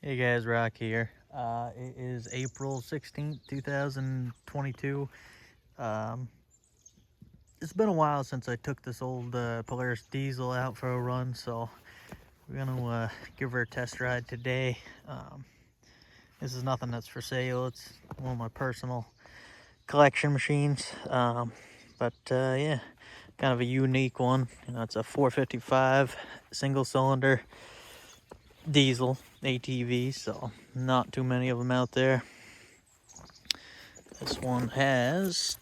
Hey guys, Rock here. It is April 16th, 2022. Um, it's been a while since I took this old Polaris diesel out for a run, so we're gonna give her a test ride today. This is nothing that's for sale. It's one of my personal collection machines. Yeah, kind of a unique one. It's a 455 single cylinder diesel ATV, so not too many of them out there. This one has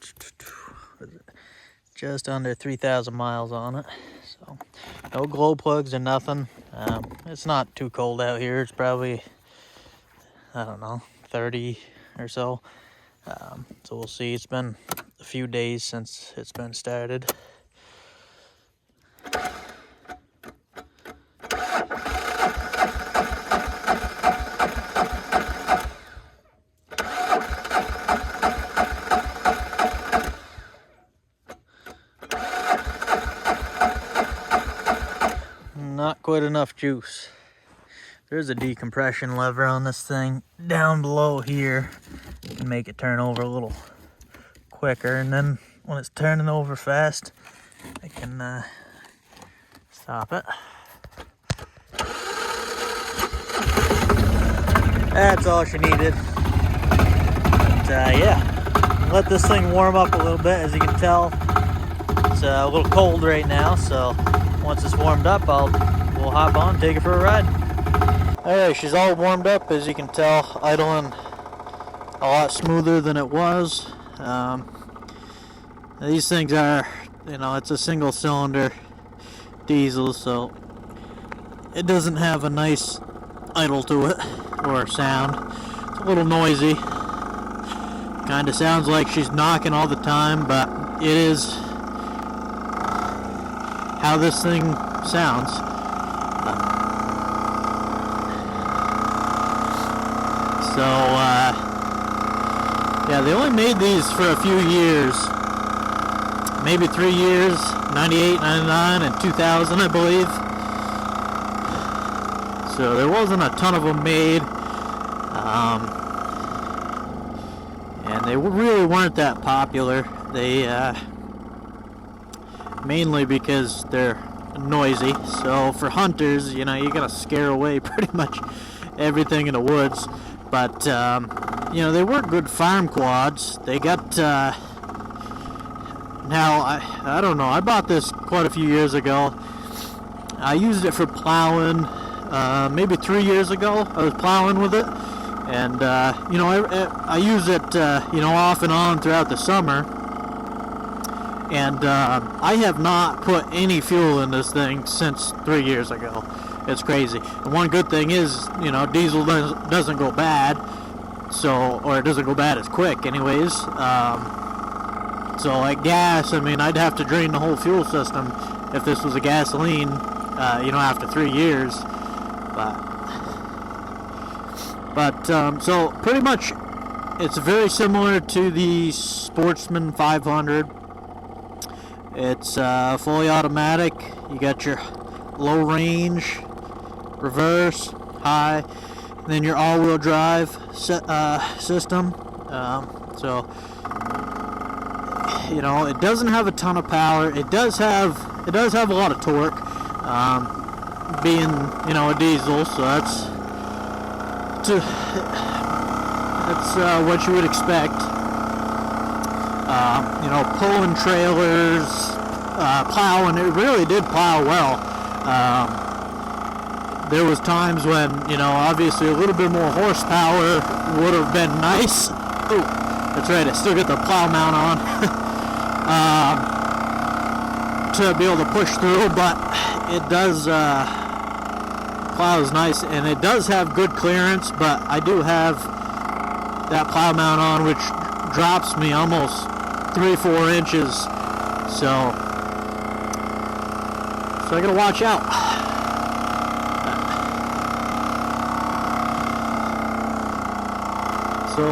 just under 3,000 miles on it, so no glow plugs or nothing. It's not too cold out here. It's probably, I don't know, 30 or so. So we'll see. It's been a few days since it's been started. Not quite enough juice. There's a decompression lever on this thing down below here to make it turn over a little quicker, and then when it's turning over fast, I can stop it. That's all she needed. But yeah, let this thing warm up a little bit. As you can tell, it's a little cold right now, so once it's warmed up, we'll hop on, take it for a ride. Alright, she's all warmed up, as you can tell, idling a lot smoother than it was. These things are, it's a single cylinder diesel, so it doesn't have a nice idle to it, or sound. It's a little noisy. Kind of sounds like she's knocking all the time, but it is how this thing sounds. Yeah, they only made these for a few years, maybe 3 years, 98, 99, and 2000, I believe. So there wasn't a ton of them made, and they really weren't that popular. They mainly because they're noisy. So for hunters, you gotta scare away pretty much everything in the woods. But they were good farm quads. They got now I don't know. I bought this quite a few years ago. I used it for plowing. Maybe 3 years ago, I was plowing with it, and I use it off and on throughout the summer. And I have not put any fuel in this thing since 3 years ago. It's crazy. And one good thing is, diesel doesn't go bad, or it doesn't go bad as quick anyways. So like gas, I'd have to drain the whole fuel system if this was a gasoline, after 3 years. But so pretty much it's very similar to the Sportsman 500. It's fully automatic. You got your low range, reverse, high, and then your all-wheel drive system. It doesn't have a ton of power. It does have a lot of torque, being a diesel. So that's what you would expect. Pulling trailers, plowing. It really did plow well. There was times when, obviously a little bit more horsepower would have been nice. Oh, that's right, I still got the plow mount on to be able to push through, but it does plows nice, and it does have good clearance, but I do have that plow mount on, which drops me almost 3-4 inches, so I gotta watch out. So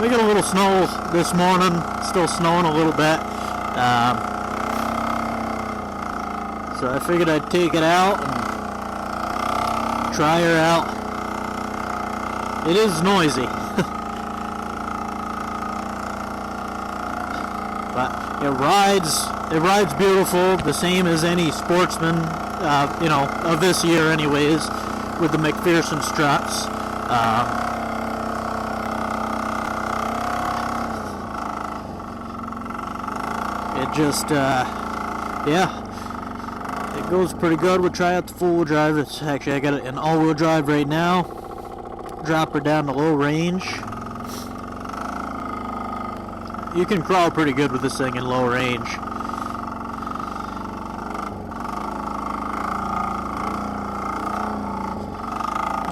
we got a little snow this morning, still snowing a little bit, so I figured I'd take it out and try her out. It is noisy. But it rides beautiful, the same as any Sportsman, of this year anyways, with the McPherson struts. It just, it goes pretty good. We'll try out the full-wheel drive. I got it in all-wheel drive right now. Drop her down to low range. You can crawl pretty good with this thing in low range.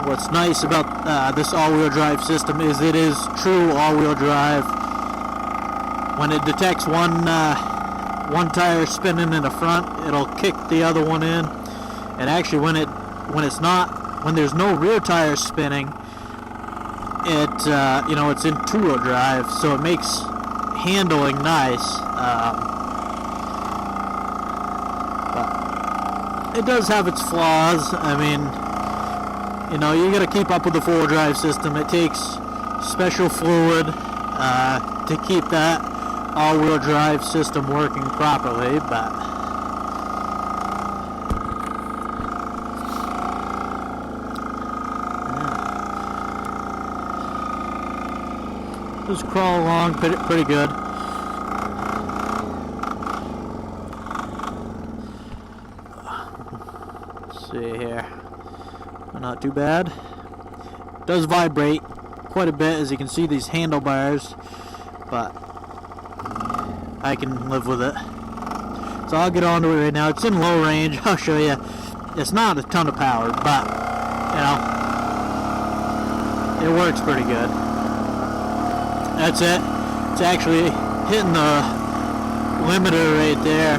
What's nice about this all-wheel drive system is it is true all-wheel drive. When it detects one tire spinning in the front, it'll kick the other one in. And actually, when there's no rear tires spinning, it's in two-wheel drive, so it makes handling nice. But it does have its flaws. I mean, you got to keep up with the four-wheel drive system. It takes special fluid to keep that all-wheel drive system working properly, but just crawl along pretty good. Let's see here. Not too bad. It does vibrate quite a bit, as you can see these handlebars, but I can live with it. So I'll get onto it right now. It's in low range. I'll show you. It's not a ton of power, but it works pretty good. That's it. It's actually hitting the limiter right there.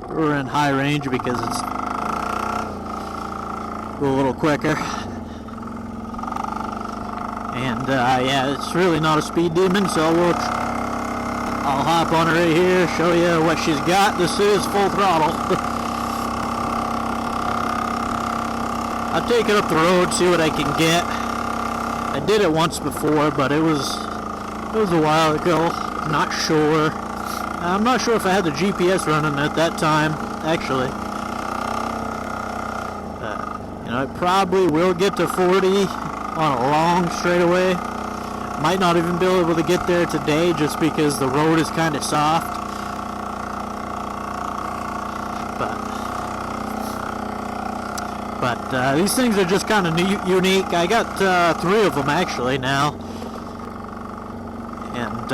We're in high range because it's a little quicker. And it's really not a speed demon, so I'll hop on her right here, show you what she's got. This is full throttle. I'll take it up the road, see what I can get. I did it once before, but it was a while ago. Not sure. I'm not sure if I had the GPS running at that time, actually. I probably will get to 40 on a long straightaway. Might not even be able to get there today just because the road is kind of soft. But these things are just kind of unique. I got 3 of them actually now. And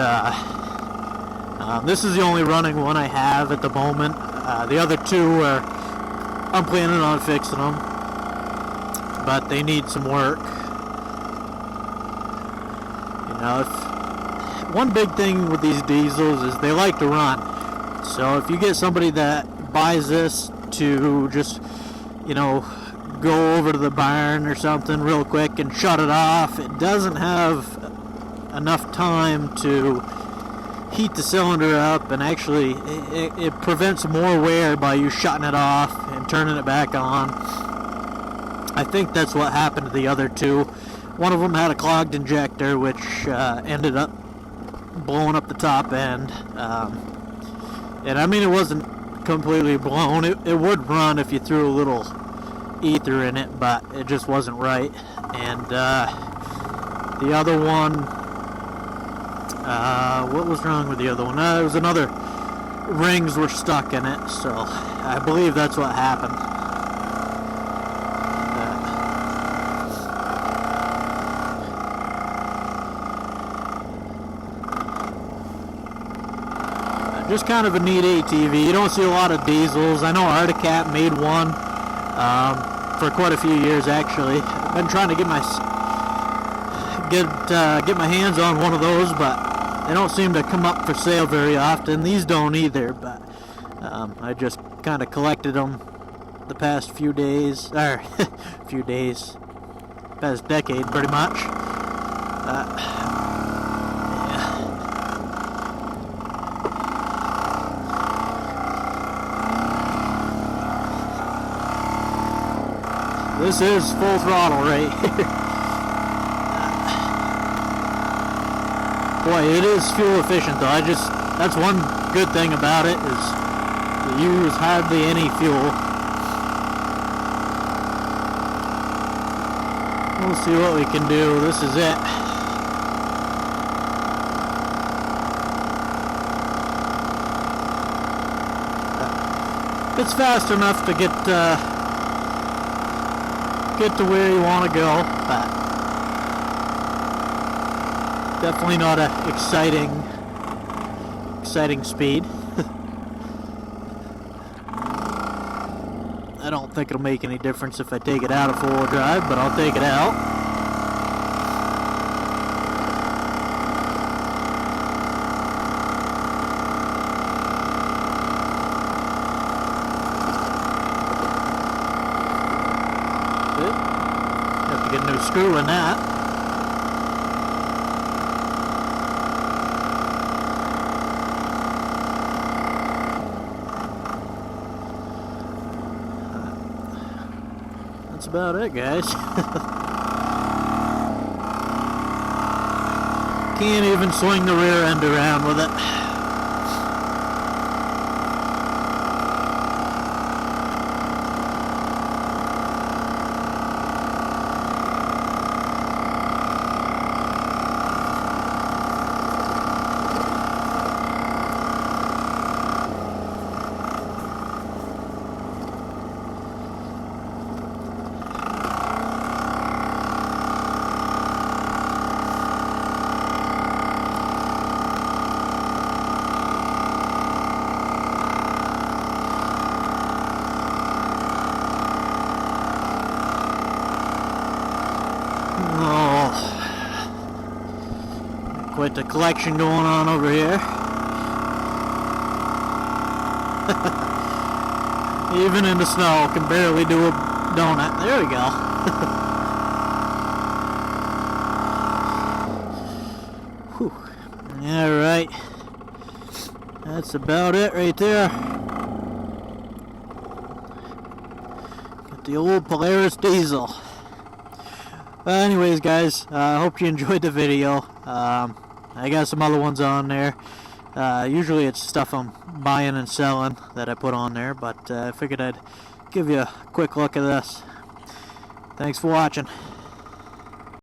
this is the only running one I have at the moment. The other 2 I'm planning on fixing them, but they need some work. One big thing with these diesels is they like to run. So if you get somebody that buys this to just, go over to the barn or something real quick and shut it off, it doesn't have enough time to heat the cylinder up, and actually it prevents more wear by you shutting it off and turning it back on. I think that's what happened to the other 2. One of them had a clogged injector, which ended up blowing up the top end. And I mean, it wasn't completely blown. It would run if you threw a little ether in it, but it just wasn't right. And the other one, what was wrong with the other one? It was another, rings were stuck in it, so I believe that's what happened. Just kind of a neat ATV. You don't see a lot of diesels. I know Articat made one for quite a few years actually. I've been trying to get my hands on one of those, but they don't seem to come up for sale very often. These don't either, but I just kind of collected them the past few days, or past decade pretty much. This is full throttle right here. Boy, it is fuel efficient though. That's one good thing about it, is you use hardly any fuel. We'll see what we can do. This is it. It's fast enough to get to where you want to go, but definitely not an exciting speed. I don't think it'll make any difference if I take it out of four-wheel drive, but I'll take it out. Have to get a new screw in that. That's about it, guys. Can't even swing the rear end around with it. Quite the collection going on over here. Even in the snow, can barely do a donut. There we go. Whew. Alright. That's about it right there. Got the old Polaris diesel. Well, anyways, guys, I hope you enjoyed the video. I got some other ones on there. Usually it's stuff I'm buying and selling that I put on there, but I figured I'd give you a quick look at this. Thanks for watching.